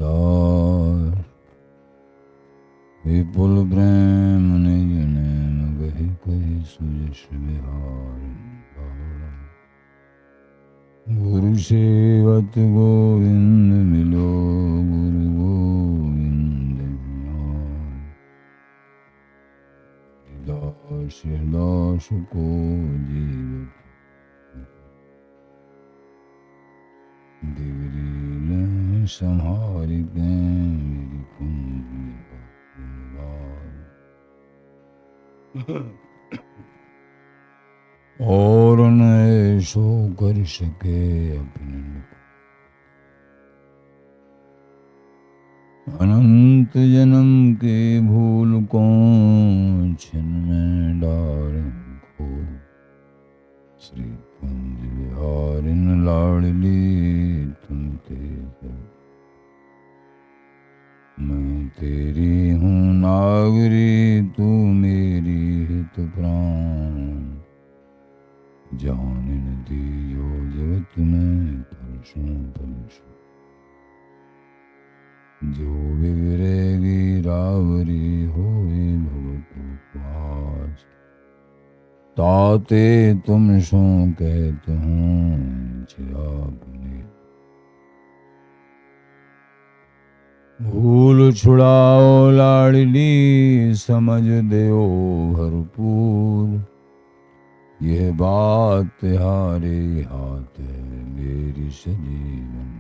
दास विपुल प्रेम निज नैन गहि कहि सुयश विहार गुरु सेवत गोविंद मिलो गुरु गोविंद दास दास को जीवत दिवरील संहारि के मेरी कुंज और न ऐसो कर सके अपने अनंत जन्म के भूल को छिन में डारे को श्री कुंज विहारिन लाडली तुम तेज मैं तेरी हूँ नागरी तू मेरी हित प्राण जानिन दियो जगत में परसों परसों जो बिगड़ेगी रावरी होए भगतो पास ताते तुम सो कहते हो आपने भूल छुड़ाओ लाडली समझ देओ भरपूर यह बात तिहारे हाथ है मेरी सजीवन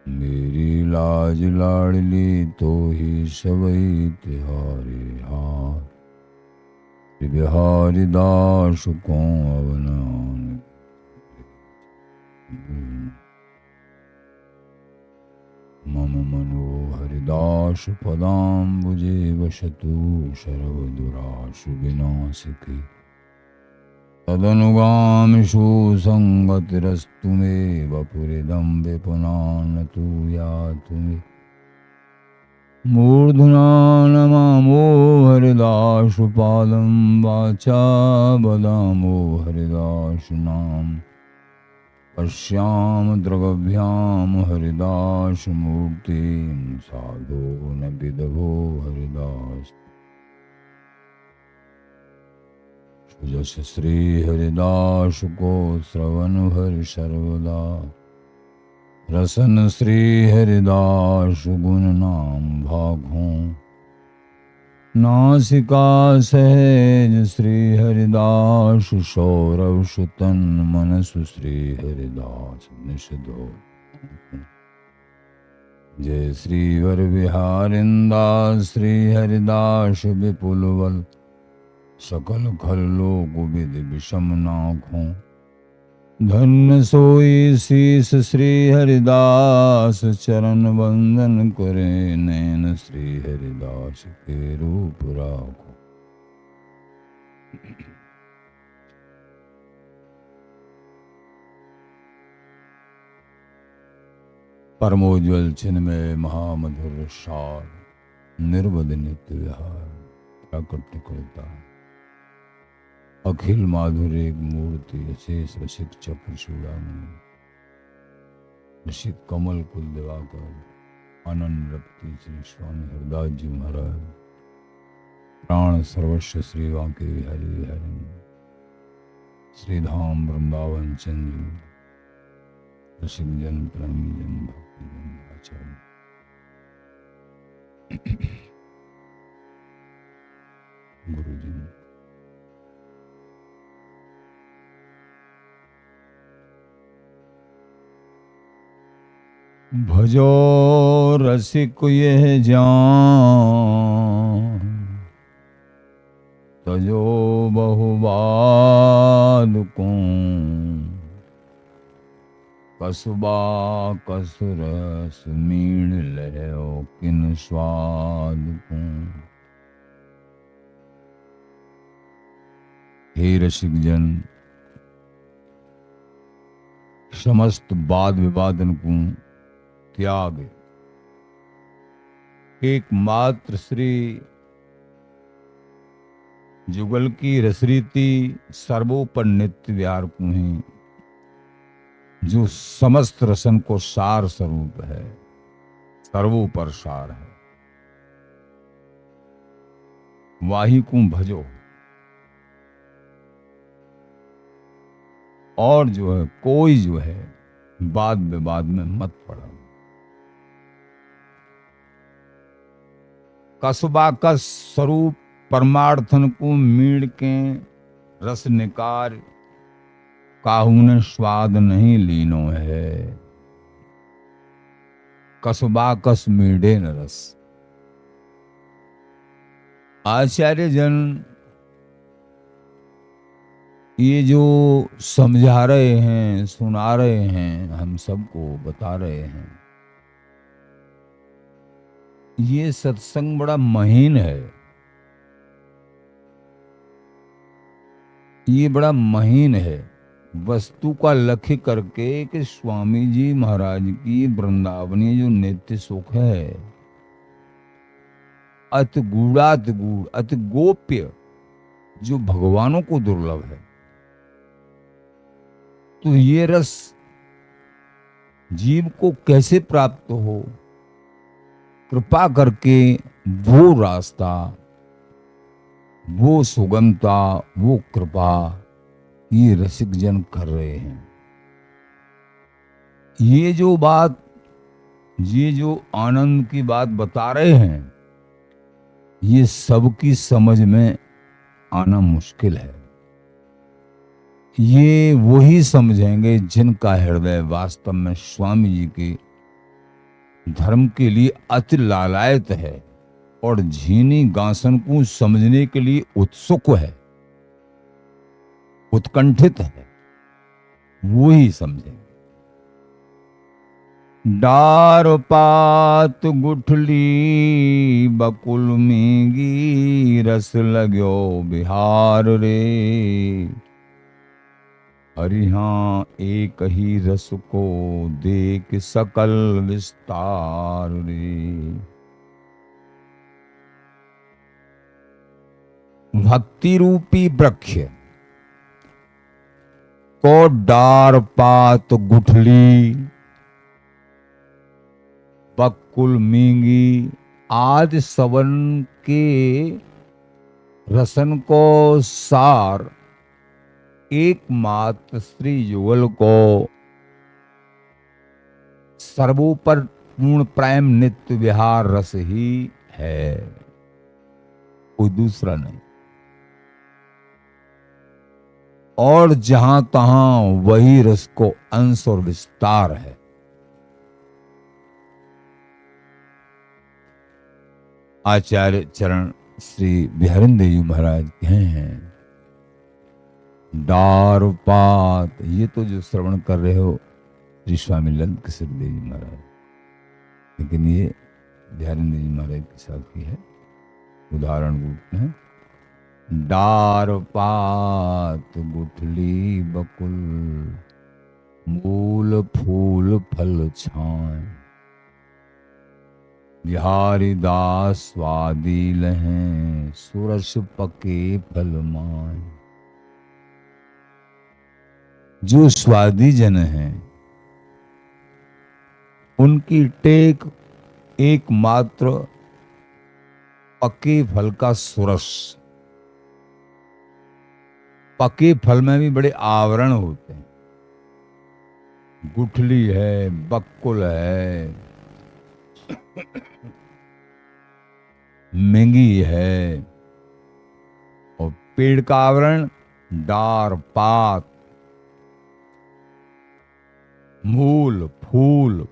मेरी लाज लाडली तो ही सबई तिहारे हाथ बिहारी दास को अवनान मम मनोहरिदास पदाम्बुजे वशतु शरवदुराशु विनाशिके तदनुगामिषु संगतिरस्तु मे वपुरिदं विपुनानतु यातु मे मूर्धना नमामो हरिदासु पादं वाचा वदामो हरिदासु नाम पश्याम द्रगभ्याम हरिदास मूर्ति साधो न विदभो हरिदास जस श्री हरिदास को श्रवण हरि सर्वदा रसन श्री हरिदास गुण नाम भागों नासिका सहज श्री हरिदास सौरभ सुतन मनसु श्री हरिदास निषदो जय श्री वर विहारिंदास श्री हरिदास विपुलवल सकल खल लोक विधि विषम नाखों धन्य सोई शीस श्री हरिदास चरण वंदन करे नैन श्री हरिदास के रूप राखो परमोज्वल चिन्मय महामधुर सार निर्वध नित्य विहार प्रकट करता अखिल माधुर्य मूर्ति अशेष रसिक चक्र चूड़ामणि ऋषिक कमल कुल दिवाकर आनंद रक्ति श्री स्वामी हरदास जी महाराज प्राण सर्वस्व श्री वांके हरि हरि श्रीधाम वृंदावन चंद्र रसिक जन प्रेमी जन भक्ति जन आचार्य गुरु जी भजो रसिक यह जान तजो बहुबाद को कसबा कसुरस मीण लहो किन स्वाद को हे रसिक जन समस्त वाद विवादन को त्याग एकमात्र श्री जुगल की रसरीति सर्वोपन नित्य विहार को ही जो समस्त रसन को सार स्वरूप है सर्वोपर सार है। वाही को भजो, और जो है कोई जो है वाद विवाद में मत पड़ो। कसबा का स्वरूप परमार्थन को मीड़ के रस निकार, काहू ने स्वाद नहीं लीनो है। कसबा कस मीडे न रस। आचार्य जन ये जो समझा रहे हैं, सुना रहे हैं, हम सबको बता रहे हैं, ये सत्संग बड़ा महीन है। ये बड़ा महीन है। वस्तु का लक्ष्य करके कि स्वामी जी महाराज की वृंदावनी जो नित्य सुख है, अति गूढ़ाति गूढ़, अति गोप्य, जो भगवानों को दुर्लभ है, तो ये रस जीव को कैसे प्राप्त हो? कृपा करके वो रास्ता, वो सुगमता, वो कृपा ये रसिक जन कर रहे हैं। ये जो बात, ये जो आनंद की बात बता रहे हैं, ये सबकी समझ में आना मुश्किल है। ये वही समझेंगे जिनका हृदय वास्तव में स्वामी जी के धर्म के लिए अति लालायत है और झीनी गासन को समझने के लिए उत्सुक है, उत्कंठित है, वो ही समझेंगे। डार पात गुठली बकुल मीगी, रस लगो बिहार रे। हरिहां एक ही रस को देख सकल विस्तार रे। भक्ति रूपी वृक्ष को डार पात गुठली बकुल मींगी आदि सवन के रसन को सार एकमात्र श्री युगल को सर्वोपर पूर्ण प्रेम नित्य विहार रस ही है, कोई दूसरा नहीं। और जहां तहां वही रस को अंश और विस्तार है। आचार्य चरण श्री बिहारिंद्र जी महाराज कहे हैं, डार पात, ये तो जो श्रवण कर रहे हो श्री स्वामी ललित किशोर देव जी महाराज, लेकिन ये बिहारिंद्र जी महाराज के साथ की है, उदाहरण रूप में। डार पात गुठली बकुल, मूल फूल फल छाए। बिहारी दास स्वादी लहें, सुरस पके फल माए। जो स्वादी जन हैं, उनकी टेक एकमात्र पके फल का सुरस। पके फल में भी बड़े आवरण होते हैं, गुठली है, बकुल है, मेंगी है, और पेड़ का आवरण डार पात, मूल फूल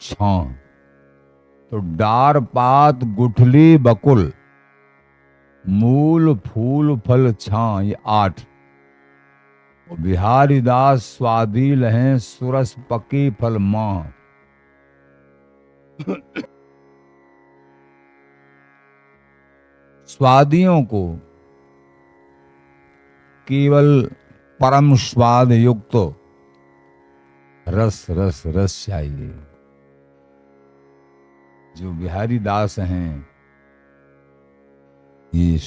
छां। तो डार पात गुठली बकुल, मूल फूल फल छां, ये 8। बिहारी दास स्वादिल हैं, सुरस पके फल मां। स्वादियों को केवल परम स्वाद युक्त रस रस रस चाहिए। जो बिहारी दास हैं, ये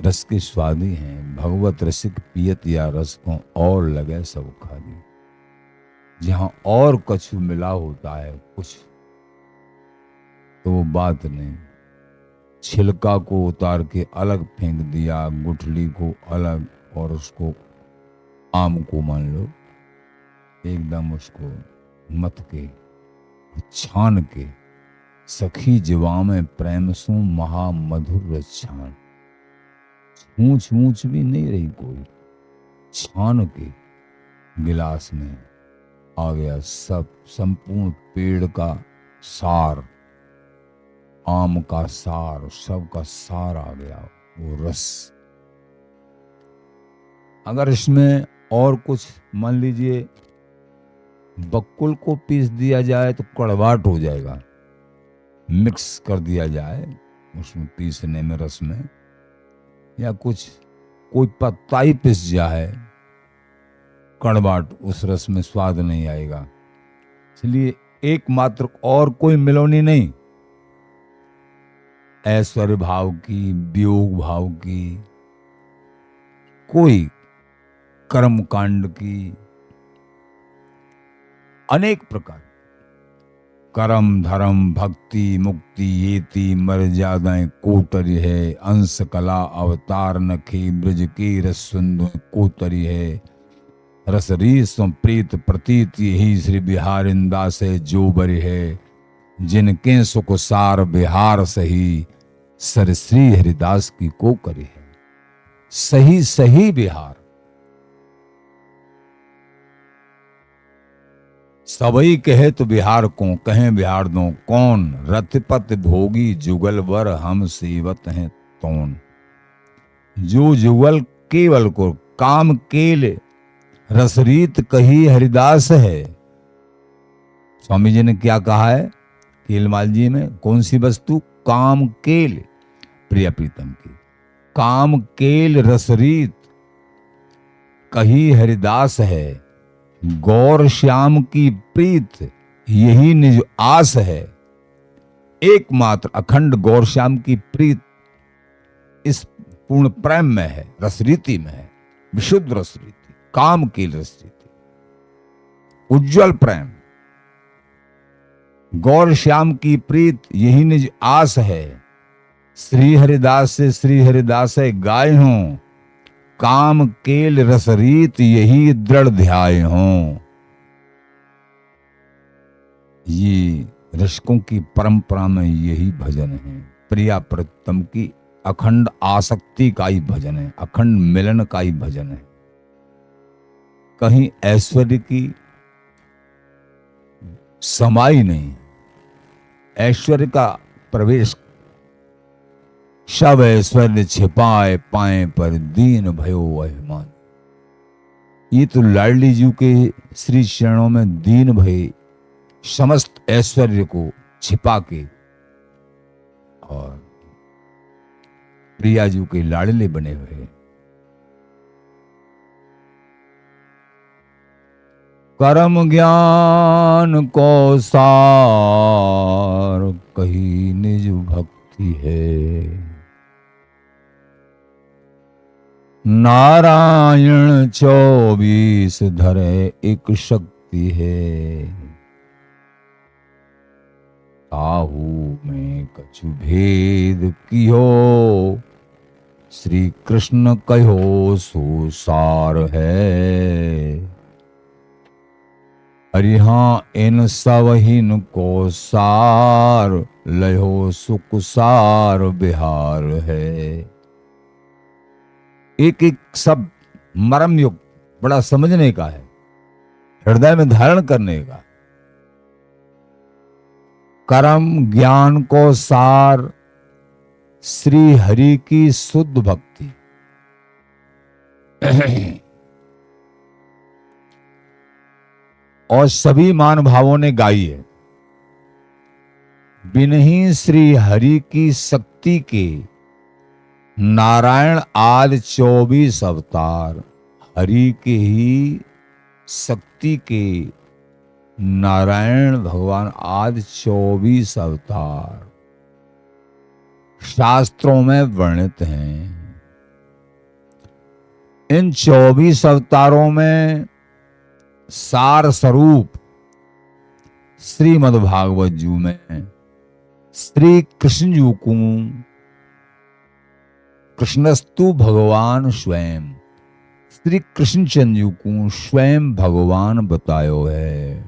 रस के स्वादी हैं। भगवत रसिक पियत या रस को और लगे सब खाली। जहां और कछु मिला होता है, कुछ तो वो बात नहीं। छिलका को उतार के अलग फेंक दिया, गुठली को अलग, और उसको आम को मान लो एकदम उसको मथ के छान के, सखी जीवा में प्रेम सु महा मधुर छान, छूछ मूछ भी नहीं रही कोई, छान के गिलास में आ गया सब, संपूर्ण पेड़ का सार, आम का सार, सब का सार आ गया, वो रस। अगर इसमें और कुछ मान लीजिए बकुल को पीस दिया जाए तो कड़वाट हो जाएगा, मिक्स कर दिया जाए उसमें पीसने में, रस में, या कुछ कोई पत्ता ही पिस जाए, कड़वाट, उस रस में स्वाद नहीं आएगा। इसलिए एकमात्र और कोई मिलोनी नहीं, ऐश्वर्य भाव की, वियोग भाव की, कोई कर्म कांड की, अनेक प्रकार, कर्म धर्म भक्ति मुक्ति येति मर्यादाएं कोटरी है, अंश कला अवतार नखे ब्रज की रसुंदु कोतरी है, रसरीस प्रीत प्रतीत यही श्री बिहारिंदा से जो बरी है, जिनके सुख सार बिहार सही सर श्री हरिदास की को करे है। सही सही बिहार सबई कहे तो बिहार को कहें बिहार दो कौन, रथपत भोगी जुगल वर हम सेवत हैं तौन। जो जुगल केवल को काम केल रसरीत कही हरिदास है। स्वामी जी ने क्या कहा है केलमाल जी में, कौन सी वस्तु, काम केल, प्रिय प्रीतम की, काम केल रसरीत कही हरिदास है, गौर श्याम की प्रीत यही निज आस है। एकमात्र अखंड गौर श्याम की प्रीत इस पूर्ण प्रेम में है, रसरीति में है, विशुद्ध रसरीति, काम की रसरीति, उज्जवल प्रेम, गौर श्याम की प्रीत यही निज आस है। श्री हरिदास से श्री हरिदास गाय हूं, काम केल रसरीत यही दृढ़ ध्याय हों। ये रसिकों की परंपरा में यही भजन है, प्रिया प्रीतम की अखंड आसक्ति का ही भजन है, अखंड मिलन का ही भजन है। कहीं ऐश्वर्य की समाई नहीं, ऐश्वर्य का प्रवेश, सब ऐश्वर्य छिपाए पाए पर दीन भयो अभिमान। ये तो लाडली जी के श्री चरणों में दीन भय समस्त ऐश्वर्य को छिपा के और प्रिया जी के लाडले बने हुए। कर्म ज्ञान को सार कही निज भक्ति है, नारायण 24 धरे एक शक्ति है। ताहू में कछु भेद कियो, श्री कृष्ण कहो सो सार है। अरे हाँ इन सवहीन को सार, लयो सुख सार बिहार है। एक एक सब मर्म युक्त बड़ा समझने का है, हृदय में धारण करने का। कर्म ज्ञान को सार श्री हरि की शुद्ध भक्ति। और सभी मान भावों ने गाई है, बिनही श्री हरि की शक्ति के नारायण आदि 24 अवतार, हरि के ही शक्ति के नारायण भगवान आदि 24 अवतार शास्त्रों में वर्णित हैं। इन 24 अवतारों में सार स्वरूप श्रीमद् भागवत जी में श्री कृष्ण जी को कृष्णस्तु भगवान स्वयं, श्री कृष्णचंद जी को स्वयं भगवान बतायो है।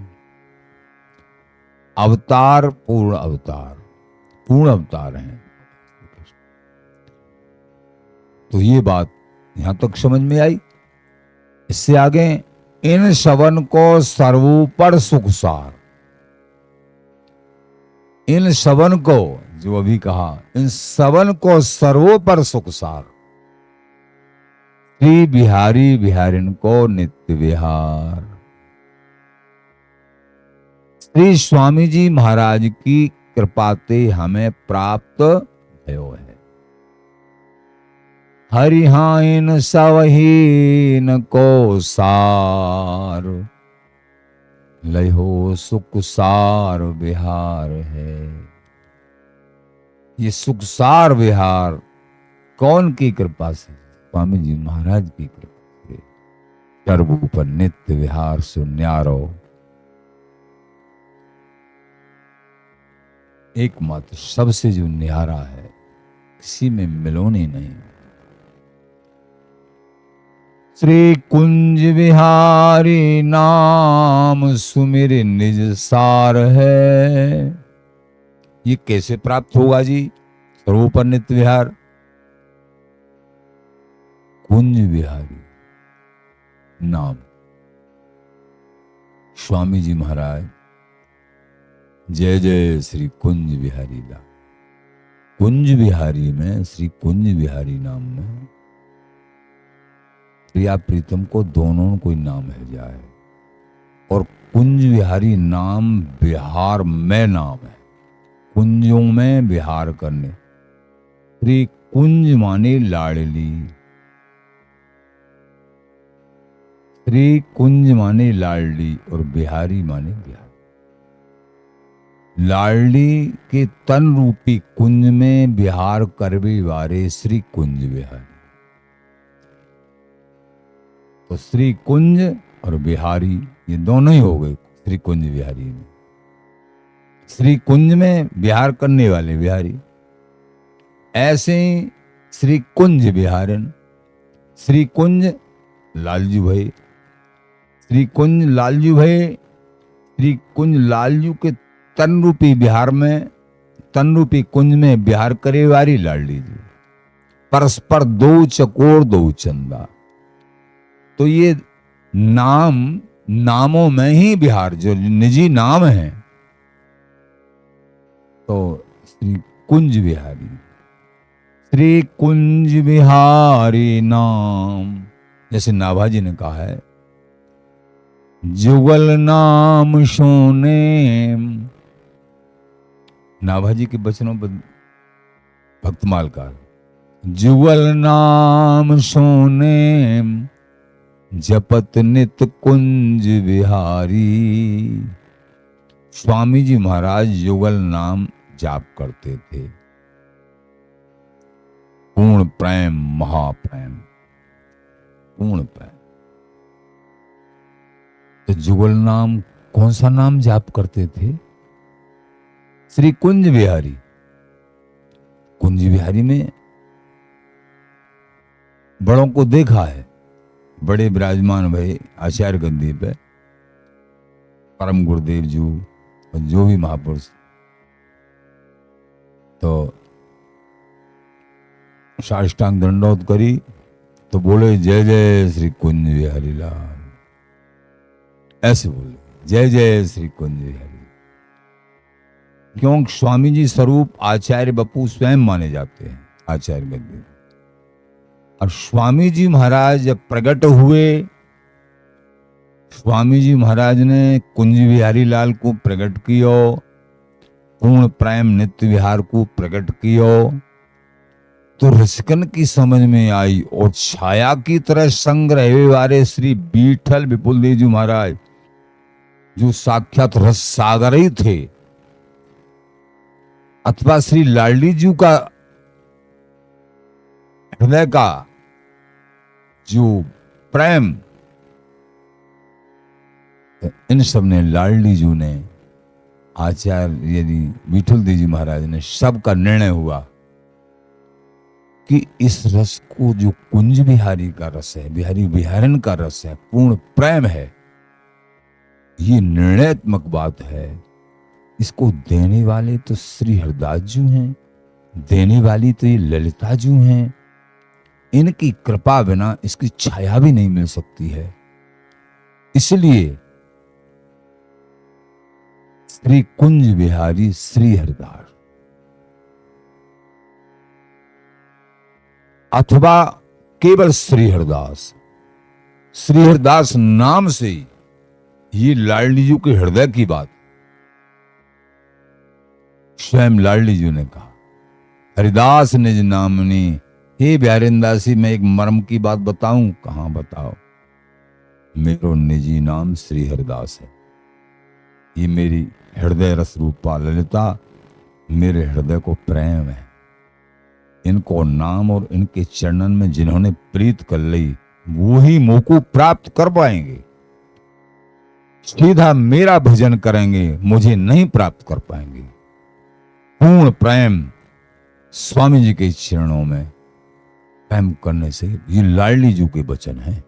अवतार पूर्ण अवतार, पूर्ण अवतार हैं। तो ये बात यहां तक समझ में आई। इससे आगे, इन शवन को सर्वोपर सुखसार, इन शवन को, जो अभी कहा, इन शवन को सर्वोपर सुखसार, श्री बिहारी बिहारिन को नित्य विहार। श्री स्वामी जी महाराज की कृपा ते हमें प्राप्त भयो है। हरिहाइन सवहीन को सार, लहो सुख सार विहार है। ये सुखसार विहार कौन की कृपा से? स्वामी जी महाराज की कृपा से। सर्व पर नित्य विहार सो न्यारो, एकमात्र सबसे जो न्यारा है, किसी में मिलोनी नहीं। श्री कुंज विहारी नाम सुमिर निज सार है। ये कैसे प्राप्त होगा जी? सर्वोपर नित्य विहार, कुंज विहारी नाम। स्वामी जी महाराज जय जय श्री कुंज बिहारी ला। कुंज बिहारी में, श्री कुंज बिहारी नाम में प्रिया प्रीतम को दोनों कोई नाम है जाए। और कुंज बिहारी नाम बिहार में नाम है, कुंजों में बिहार करने। श्री कुंज माने लाडली, श्री कुंज माने लाडली और बिहारी माने बिहारी। लाडली के तन रूपी कुंज में बिहार करवे वारे श्री कुंज बिहारी। तो श्री कुंज और बिहारी ये दोनों ही हो गए श्री कुंज बिहारी में। श्री कुंज में बिहार करने वाले बिहारी। ऐसे ही श्री कुंज बिहारन, श्री कुंज लालजू भाई, श्री कुंज लालजू भाई, श्री कुंज लालजू के तन रूपी बिहार में, तन रूपी कुंज में बिहार करे वारी लाडली जी। परस्पर दो चकोर दो चंदा। तो ये नाम, नामों में ही बिहार, जो निजी नाम है, तो श्री कुंज बिहारी, श्री कुंज बिहारी नाम। जैसे नाभाजी ने कहा है, जुगल नाम सोने। नाभाजी के बचनों पर भक्तमाल का, जुगल नाम सोने जपत नित कुंज बिहारी। स्वामी जी महाराज युगल नाम जाप करते थे। पूर्ण प्रेम, महाप्रेम, पूर्ण प्रेम। तो जुगल नाम, कौन सा नाम जाप करते थे? श्री कुंज बिहारी। कुंज बिहारी में बड़ों को देखा है, बड़े विराजमान भाई आचार्य गद्दी पे, परम गुरुदेव जी और जो भी महापुरुष, तो साष्टांग दंडोत करी तो बोले जय जय श्री कुंज बिहारी लाल। ऐसे बोले जय जय श्री कुंज बिहारी। क्यों? स्वामी जी स्वरूप आचार्य बप्पू स्वयं माने जाते हैं, आचार्य गद्दी। और स्वामी जी महाराज जब प्रकट हुए, स्वामी जी महाराज ने कुंज बिहारी लाल को प्रकट कियो, पूर्ण प्रेम नित्य विहार को प्रकट कियो, तो रसिकन की समझ में आई। और छाया की तरह संग रहे वाले श्री बीठल विपुल देव जी महाराज, जो साक्षात रस सागर ही थे, अथवा श्री लाडली जी का हृदय का जो प्रेम, इन सब ने, लाडली जी ने आचार्य यदि विठल देव जी महाराज ने सबका निर्णय हुआ कि इस रस को जो कुंज बिहारी का रस है, बिहारी बिहारन का रस है, पूर्ण प्रेम है, ये निर्णयात्मक बात है। इसको देने वाले तो श्री हरदास जी हैं, देने वाली तो ये ललिता जी हैं। इनकी कृपा बिना इसकी छाया भी नहीं मिल सकती है। इसलिए श्री कुंज बिहारी श्री हरदास अथवा केवल श्री हरदास, श्री हरदास नाम से ही ये लाडली जी के हृदय की बात स्वयं लाडली जी ने कहा, हरिदास निज नामनी। हे प्यारेंदासी, मैं एक मर्म की बात बताऊं? कहां बताओ। मेरो निजी नाम श्री हरिदास है। ये मेरी हृदय रस रूपा ललिता मेरे हृदय को प्रेम है। इनको नाम और इनके चरणन में जिन्होंने प्रीत कर ली वो ही मोह को प्राप्त कर पाएंगे। सीधा मेरा भजन करेंगे, मुझे नहीं प्राप्त कर पाएंगे। पूर्ण प्रेम स्वामी जी के चरणों में प्रेम करने से, ये लाडली जी के वचन हैं।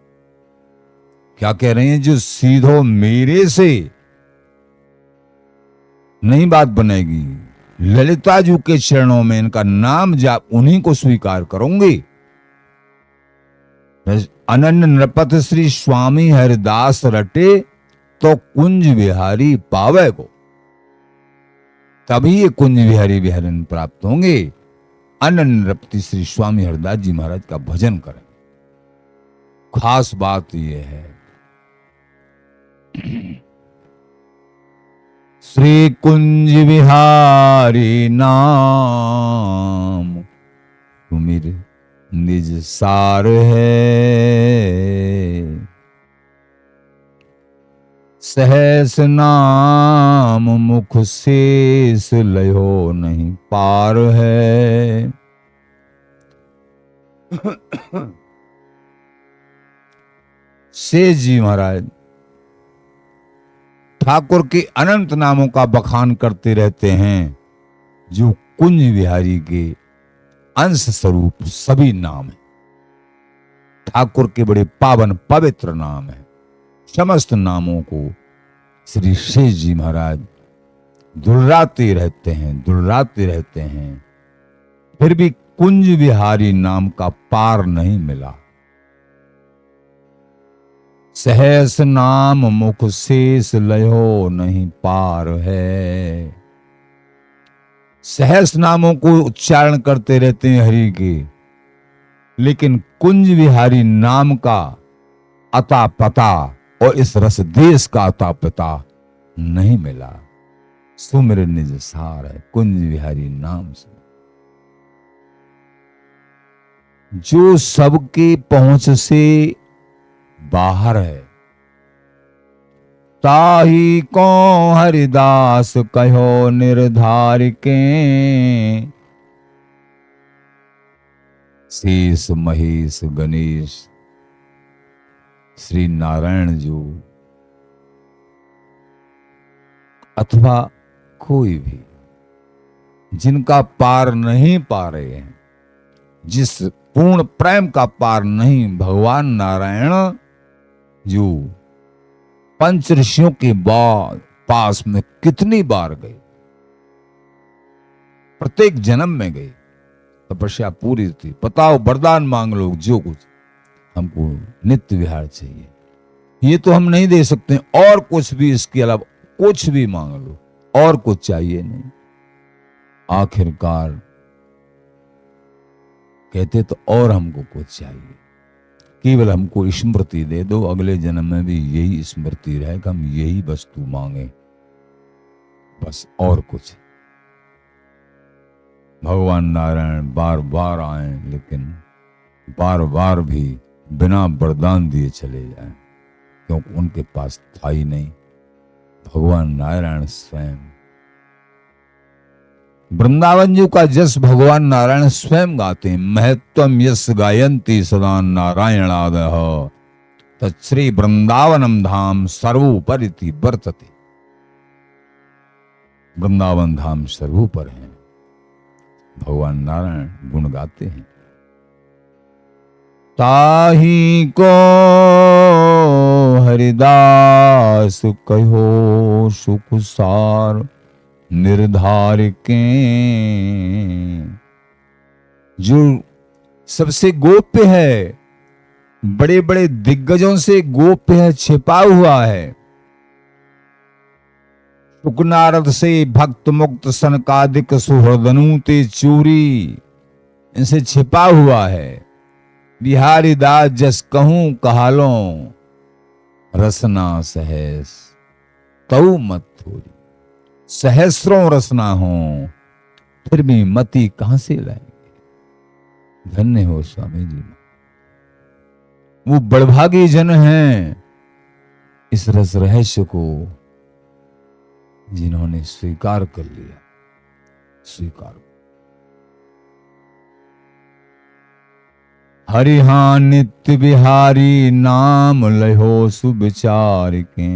क्या कह रहे हैं? जो सीधो मेरे से नहीं बात बनेगी, ललिता जी के चरणों में इनका नाम जाप उन्हीं को स्वीकार करूंगी। अनन्य नृपत श्री स्वामी हरिदास रटे तो कुंज बिहारी पावे को, तभी ये कुंज बिहारी बिहारन प्राप्त होंगे। अनन्य नृपति श्री स्वामी हरिदास जी महाराज का भजन करें। खास बात यह है, श्री कुंज बिहारी नाम सुमिर निज सार है। सहस नाम मुख शेष लयो नहीं पार है। शेष जी महाराज ठाकुर के अनंत नामों का बखान करते रहते हैं, जो कुंज बिहारी के अंश स्वरूप सभी नाम है। ठाकुर के बड़े पावन पवित्र नाम है। समस्त नामों को श्री शेष जी महाराज दुर्राते रहते हैं, दुर्राते रहते हैं, फिर भी कुंज बिहारी नाम का पार नहीं मिला। सहस नाम मुख शेष लयो नहीं पार है। सहस नामों को उच्चारण करते रहते हैं हरि के, लेकिन कुंज बिहारी नाम का अता पता और इस रस देश का अता पता नहीं मिला। सुमिर निज सार है कुंज बिहारी नाम से, जो सबके पहुंच से बाहर है। ताही को हरिदास कहो निर्धार के, शेष महेश गणेश श्री नारायण जो अथवा कोई भी जिनका पार नहीं पा रहे हैं, जिस पूर्ण प्रेम का पार नहीं, भगवान नारायण जो पंच ऋषियों के बाद पास में कितनी बार गए, प्रत्येक जन्म में गए, तपस्या पूरी थी। बताओ, वरदान मांग लो जो कुछ, हमको नित्य विहार चाहिए, ये तो हम नहीं दे सकते, और कुछ भी इसके अलावा कुछ भी मांग लो, और कुछ चाहिए नहीं। आखिरकार कहते तो और हमको कुछ चाहिए, केवल हमको स्मृति दे दो, अगले जन्म में भी यही स्मृति रहे कि हम यही वस्तु मांगे, बस और कुछ। भगवान नारायण बार बार आए, लेकिन बार बार भी बिना वरदान दिए चले जाएं, क्योंकि उनके पास था ही नहीं। भगवान नारायण स्वयं, वृंदावन जी का जस भगवान नारायण स्वयं गाते हैं। महत्वम यस गायन्ति सदा नारायणादः तच्छ्री वृंदावनम धाम सर्वोपरिति वर्तते। वृंदावन धाम सरहू पर हैं। भगवान नारायण गुण गाते हैं। ताही को हरिदास कहो सुख सार निर्धार के। जो सबसे गोप्य है, बड़े बड़े दिग्गजों से गोप्य है, छिपा हुआ है। शुक नारद से भक्त मुक्त सनकादिक सुहृदनु ते चूरी, इनसे छिपा हुआ है। बिहारी दास जस कहूं कहालो रसना सहस तऊ मत थोड़ी। सहस्रों रसना हो फिर भी मति कहां से लाएंगे। धन्य हो स्वामी जी, वो बड़भागी जन हैं इस रस रहस्य को जिन्होंने स्वीकार कर लिया। स्वीकार हरिहा नित्य बिहारी नाम लहो सुविचार के।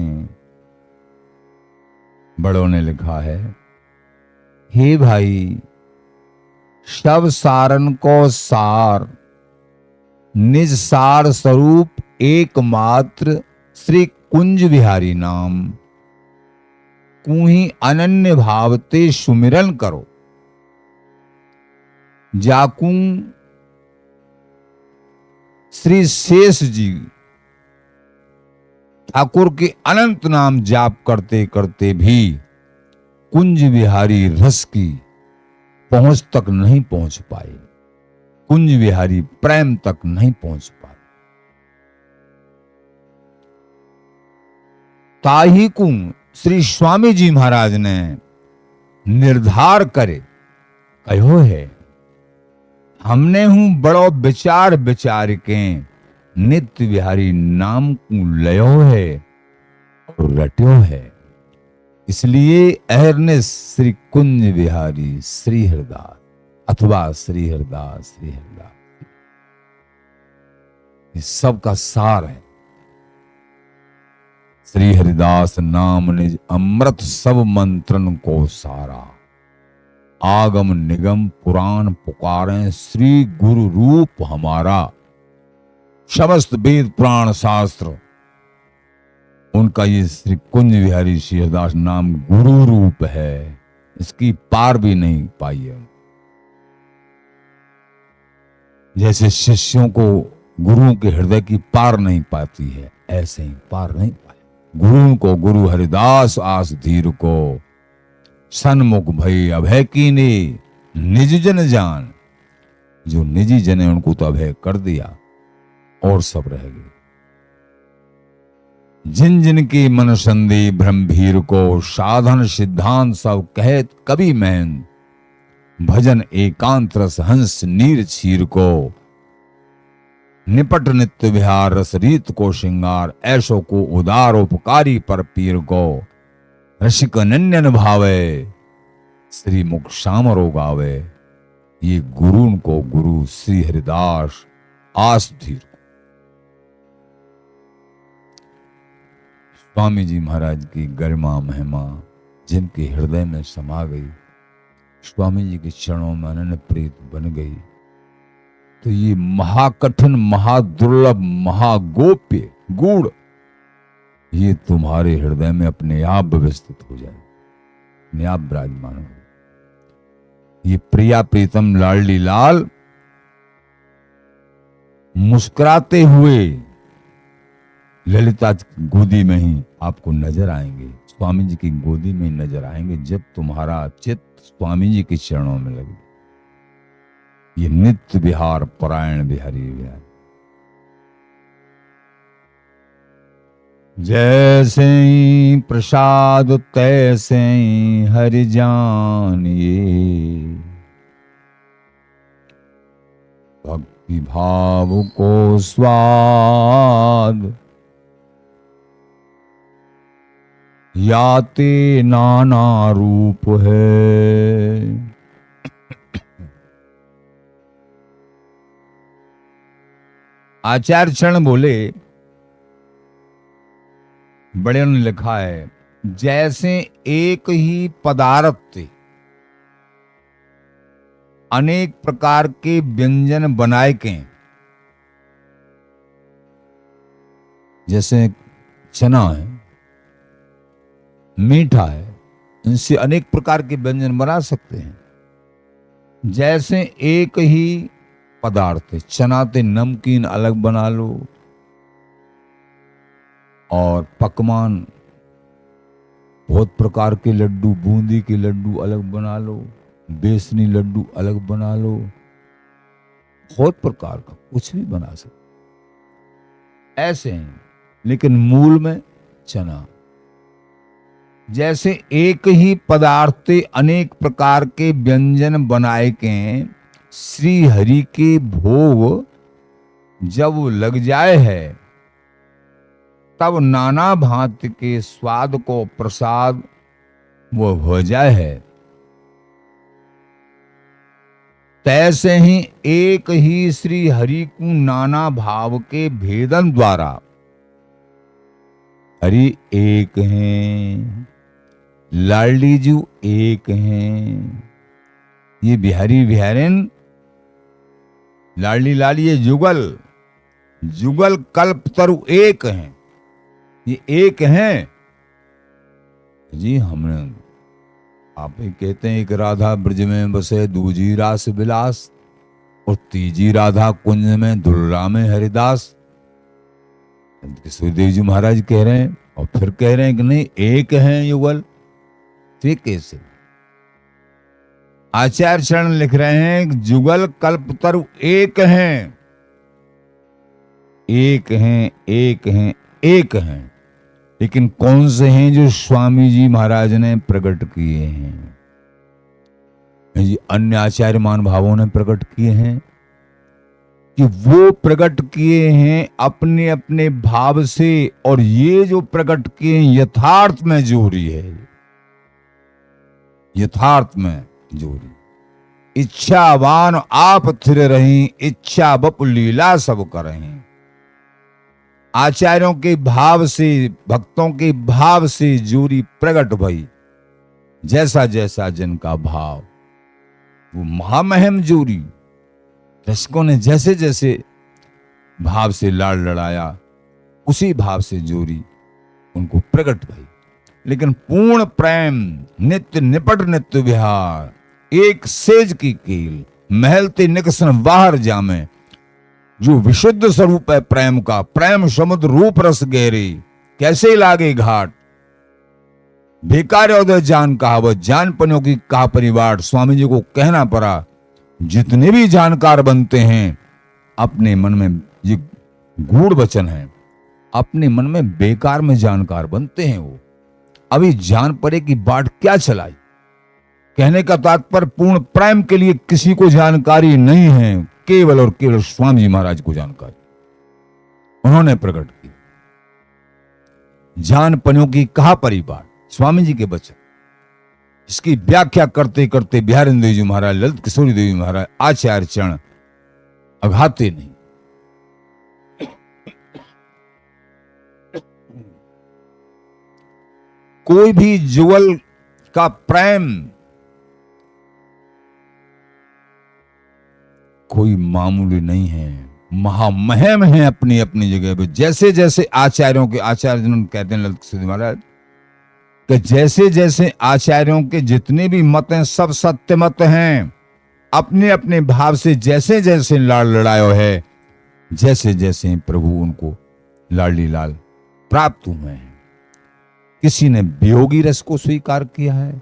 बड़ों ने लिखा है, हे भाई शव सारन को सार निज सार स्वरूप एकमात्र श्री कुंज बिहारी नाम कुही अनन्य भावते सुमिरन करो। जाकू श्री शेष जी ठाकुर के अनंत नाम जाप करते करते भी कुंज बिहारी रस की पहुंच तक नहीं पहुंच पाए, कुंज बिहारी प्रेम तक नहीं पहुंच पाए। ताही को श्री स्वामी जी महाराज ने निर्धार करे कहो है, हमने हूं बड़ो विचार विचार के नित्य बिहारी नाम को लयो है और रट्यो है। इसलिए अहरनिश श्री कुंज बिहारी श्री हरदास अथवा श्री हरदास श्री हरदास, इस सब का सार है। श्री हरिदास नाम निज अमृत सब मंत्रन को सारा। आगम निगम पुराण पुकारें श्री गुरु रूप हमारा। समस्त वेद पुराण शास्त्र उनका ये श्री कुंज बिहारी श्री हरिदास नाम गुरु रूप है, इसकी पार भी नहीं पाई है। जैसे शिष्यों को गुरुओं के हृदय की पार नहीं पाती है, ऐसे ही पार नहीं पाए। गुरु को गुरु हरिदास आस धीर को सन्मुख भई अभय कीने निज जन जान। जो निजी जने उनको तो अभय कर दिया और सब रह गए। जिन जिन के मन संदेह भ्रम भीर को साधन सिद्धांत सब कहत कभी मैन। भजन एकांत रस हंस नीर छीर को निपट नित्य विहार रस रीत को श्रृंगार। ऐसो को उदार उपकारी पर पीर को रसिक नन्यन भावे श्री मुख सामरो गावे। ये गुरु को गुरु श्री हरिदास आस धीर। स्वामी जी महाराज की गरिमा महिमा जिनके हृदय में समा गई, स्वामी जी के चरणों में अनन्य प्रीत बन गई, तो ये महाकठिन महादुर्लभ महागोप्य गुण ये तुम्हारे हृदय में अपने आप व्यवस्थित हो जाए, अपने आप विराजमान हो। ये प्रिया प्रीतम लाडली लाल मुस्कुराते हुए ललिता गोदी में ही आपको नजर आएंगे, स्वामी जी की गोदी में नजर आएंगे जब तुम्हारा चित्त स्वामी जी के चरणों में लगे। ये नित्य विहार परायण बिहारी विहार। जैसे ही प्रसाद तैसे ही हरि जानिए। भक्ति भाव को स्वाद याते नाना रूप है। आचार्य चरण बोले, बड़े ने लिखा है, जैसे एक ही पदार्थ अनेक प्रकार के व्यंजन बनाए के, जैसे चना है, मीठा है, इनसे अनेक प्रकार के व्यंजन बना सकते हैं। जैसे एक ही पदार्थ, चना ते नमकीन अलग बना लो और पकवान बहुत प्रकार के लड्डू, बूंदी के लड्डू अलग बना लो, बेसनी लड्डू अलग बना लो, बहुत प्रकार का कुछ भी बना सकते ऐसे हैं, लेकिन मूल में चना। जैसे एक ही पदार्थ अनेक प्रकार के व्यंजन बनाए के श्री हरि के भोग जब लग जाए है, तब नाना भांति के स्वाद को प्रसाद वो हो जाए है। तैसे ही एक ही श्री हरि को नाना भाव के भेदन द्वारा हरि एक हैं, लाडली जू एक हैं। ये बिहारी बिहारिन, लाडली लाली, ये जुगल जुगल कल्प तरु एक हैं, ये एक हैं जी। हमने आप ही कहते हैं, एक राधा ब्रज में बसे, दूजी रास विलास, और तीजी राधा कुंज में दुर्रा में हरिदास। सूर्यदेव जी महाराज कह रहे हैं, और फिर कह रहे हैं कि नहीं एक हैं युगल। तो ये कैसे? आचार्य चरण लिख रहे हैं, जुगल कल्पतरु एक हैं, एक हैं, एक हैं, एक हैं। लेकिन कौन से हैं? जो स्वामी जी महाराज ने प्रकट किए हैं जी, अन्य आचार्य मान भावों ने प्रकट किए हैं, कि वो प्रकट किए हैं अपने अपने भाव से, और ये जो प्रकट किए हैं यथार्थ में जोड़ी है, यथार्थ में जोड़ी। इच्छावान आप थिर रही, इच्छा बप लीला सब करें। आचार्यों के भाव से, भक्तों के भाव से जोड़ी प्रकट भई, जैसा जैसा जिनका भाव, वो महामहिम जोड़ी। दर्शकों ने जैसे जैसे भाव से लाड़ लड़ाया, उसी भाव से जोड़ी उनको प्रकट भई। लेकिन पूर्ण प्रेम नित्य निपट नित्य विहार, एक सेज की कील महलते निकसन बाहर जामे। जो विशुद्ध स्वरूप है प्रेम का, प्रेम समुद्र रूप रस गहरे, कैसे लागे घाट। बेकार उदय जान कहावत, जान पनों की कहा परिवार। स्वामी जी को कहना पड़ा, जितने भी जानकार बनते हैं अपने मन में, ये गूढ़ वचन है, अपने मन में बेकार में जानकार बनते हैं। वो अभी जान पड़े की बाट क्या चलाई। कहने का तात्पर्य पूर्ण प्रेम के लिए किसी को जानकारी नहीं है, केवल और केवल स्वामी जी महाराज को जानकारी उन्होंने प्रकट की। जान पन्यों की कहा परिवार, स्वामी जी के वचन। इसकी व्याख्या करते करते बिहारिंद्र देव जी महाराज, ललित किशोरी देवी महाराज, आचार्य चरण अघाते नहीं। कोई भी जुगल का प्रेम कोई मामूली नहीं है, महामहिम है अपनी अपनी जगह पे। जैसे जैसे आचार्यों के, आचार्य जिन्होंने कहते हैं ललित किशोरी महाराज, कि जैसे जैसे आचार्यों के जितने भी मत हैं सब सत्य मत हैं। अपने अपने भाव से जैसे जैसे लाड़ लड़ायो है, जैसे जैसे प्रभु उनको लाडली लाल प्राप्त हुए हैं। किसी ने वियोगी रस को स्वीकार किया है,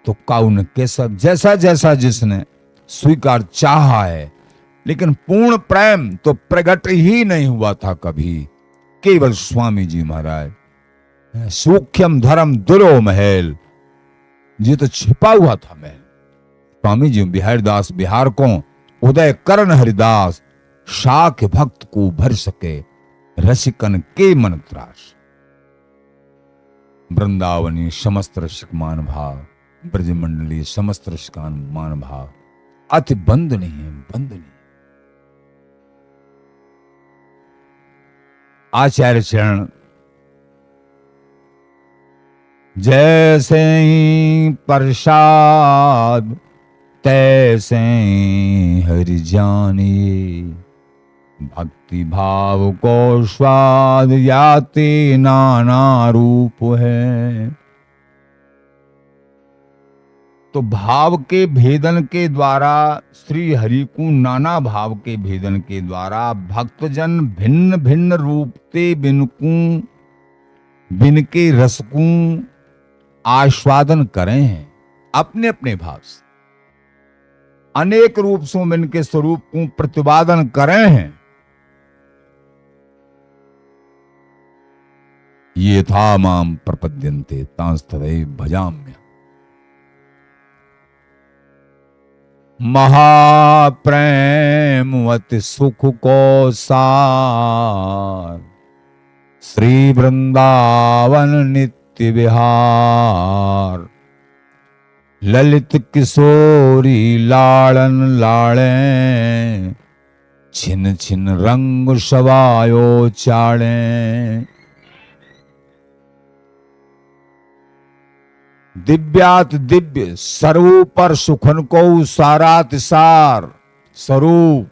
तो काउन कैसा, जैसा जैसा जिसने स्वीकार चाहा है। लेकिन पूर्ण प्रेम तो प्रकट ही नहीं हुआ था कभी। केवल स्वामी जी महाराज, सूक्ष्म धर्म दुरो महल, ये तो छिपा हुआ था महल। स्वामी जी बिहारदास बिहार को उदय करण हरिदास, शाख भक्त को भर सके रसिकन के मन त्रास। वृंदावनी समस्त रसिक मान भाव, ब्रजमंडली समस्त रसिकान मान भाव, अति बंद नहीं है, बंद नहीं। आचार्य चरण जैसे ही प्रसाद तैसे हरि जानिए, भक्ति भाव को स्वाद याते नाना रूप है। तो भाव के भेदन के द्वारा, श्री हरि को नाना भाव के भेदन के द्वारा भक्तजन भिन्न भिन्न रूप ते बिनको बिन के रस को आस्वादन करें हैं अपने अपने भाव से, अनेक रूप से बिन के स्वरूप को प्रतिपादन करें हैं। ये था माम प्रपद्यन्ते तांस्तदैव भजाम्य। महाप्रेमवत सुख को सार, श्री वृंदावन नित्य विहार। ललित किशोरी लाड़न लाड़े, छिन छिन रंग शवायो चाड़े। दिव्यात दिव्य सर्व पर सुखन को सारात सार स्वरूप।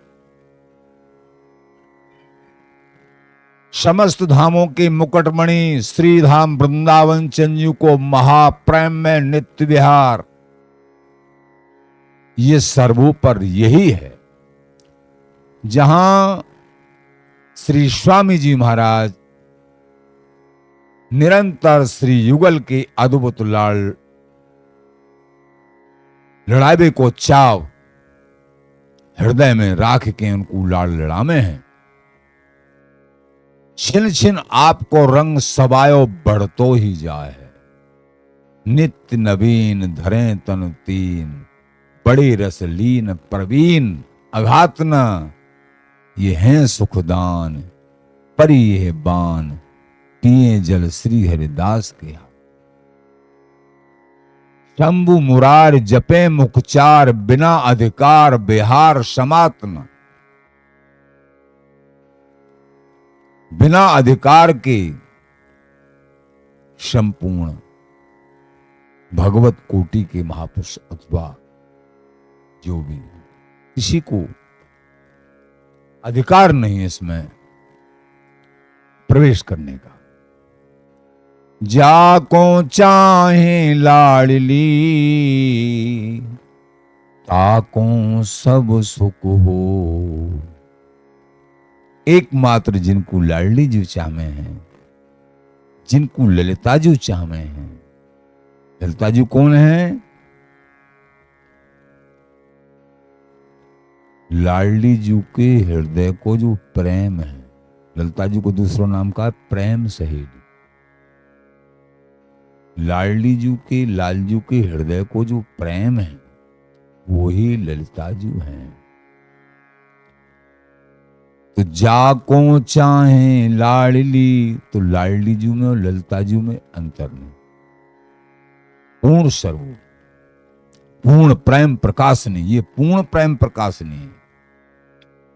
समस्त धामों के मुकुटमणि श्री धाम वृंदावन चंजू को महाप्रेम में नित्य विहार। ये सर्वोपर यही है जहां श्री स्वामी जी महाराज निरंतर श्री युगल के अद्भुत लड़ावे को चाव हृदय में राख के उनको लाड़ लड़ामे हैं। छिन छिन आपको रंग सबायो बढ़तो ही जाए है। नित्य नवीन धरे तन तीन, बड़े रसलीन प्रवीण अघात न। ये हैं सुखदान परी ये बान, पिए जल श्री हरिदास के हाथ। शंभु मुरार जपे मुखचार, बिना अधिकार बिहार समात्न। बिना अधिकार के संपूर्ण भगवत कोटि के महापुरुष अथवा जो भी, किसी को अधिकार नहीं इसमें प्रवेश करने का। जाको चाहे लाडली, ताको सब सुख हो। एकमात्र जिनको लाडली जी चाहते हैं, जिनको ललिता जी चाहते हैं। ललिता जी कौन है? लाडली जी के हृदय को जो प्रेम है। ललिता जी को दूसरा नाम का प्रेम सहेली। लाडली जी के लालजू के हृदय को जो प्रेम है वो ही ललिता जी हैं। तो जाको चाहे लाडली, तो लाडली जी में और ललिता जी में अंतर नहीं। पूर्ण स्वरूप, पूर्ण प्रेम प्रकाशनी, ये पूर्ण प्रेम प्रकाशनी है।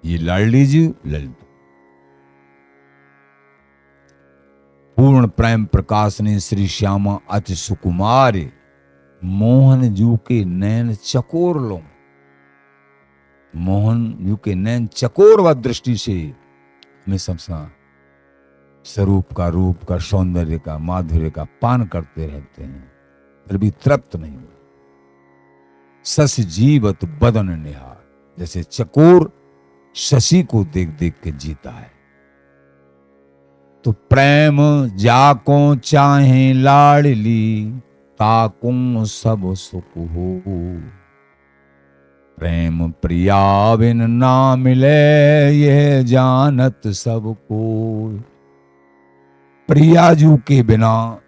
ये लाडली जी ललिता। पूर्ण प्रेम प्रकाशनी श्री श्यामा अति सुकुमारी, मोहन जू के नैन चकोर लो। मोहन जू के नैन चकोर व दृष्टि से हमें समझा स्वरूप का, रूप का, सौंदर्य का, माधुर्य का पान करते रहते हैं, फिर भी तृप्त नहीं हुए। सस जीवत बदन निहार, जैसे चकोर शशि को देख देख के जीता है। तो प्रेम जाको चाहे लाडली, ताको सब सुख हो। प्रेम प्रिया बिन ना मिले, यह जानत सब कोई। प्रियाजू के बिना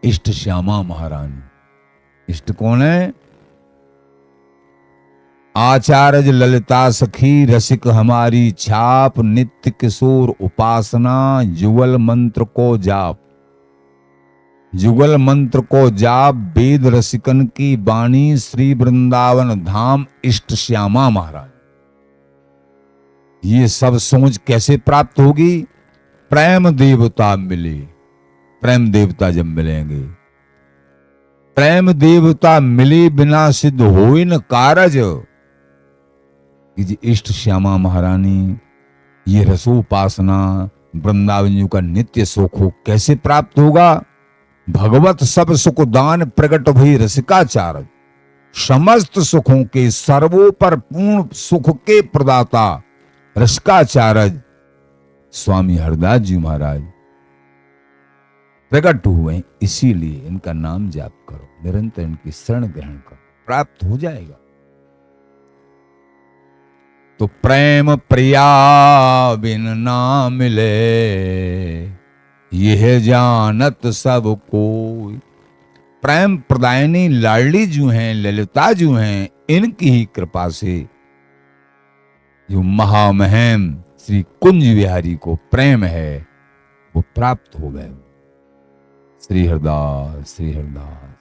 इष्ट श्यामा महारानी। इष्ट कौन है? आचार्य ललिता सखी रसिक हमारी छाप, नित्य किशोर उपासना जुगल मंत्र को जाप। जुगल मंत्र को जाप वेद रसिकन की वाणी, श्री वृंदावन धाम इष्ट श्यामा महाराज। ये सब सोच कैसे प्राप्त होगी? प्रेम देवता मिले प्रेम देवता जब मिलेंगे। प्रेम देवता मिले बिना सिद्ध होई न कारज। कि जी इष्ट श्यामा महारानी, ये रसोपासना वृंदावन जी का नित्य सुख हो कैसे प्राप्त होगा? भगवत सब सुख दान प्रकट भई रसिकाचार, समस्त सुखों के सर्वोपर पूर्ण सुख के प्रदाता रसिकाचार्य स्वामी हरदास जी महाराज प्रकट हुए। इसीलिए इनका नाम जाप करो, निरंतर इनकी शरण ग्रहण करो, प्राप्त हो जाएगा। तो प्रेम प्रिया बिन ना मिले, यह जानत सब कोई। प्रेम प्रदायनी लाडली जो हैं, ललिता जो हैं, इनकी ही कृपा से जो महामहिम श्री कुंज विहारी को प्रेम है वो प्राप्त हो गए। श्री हरदास, श्री हरदास।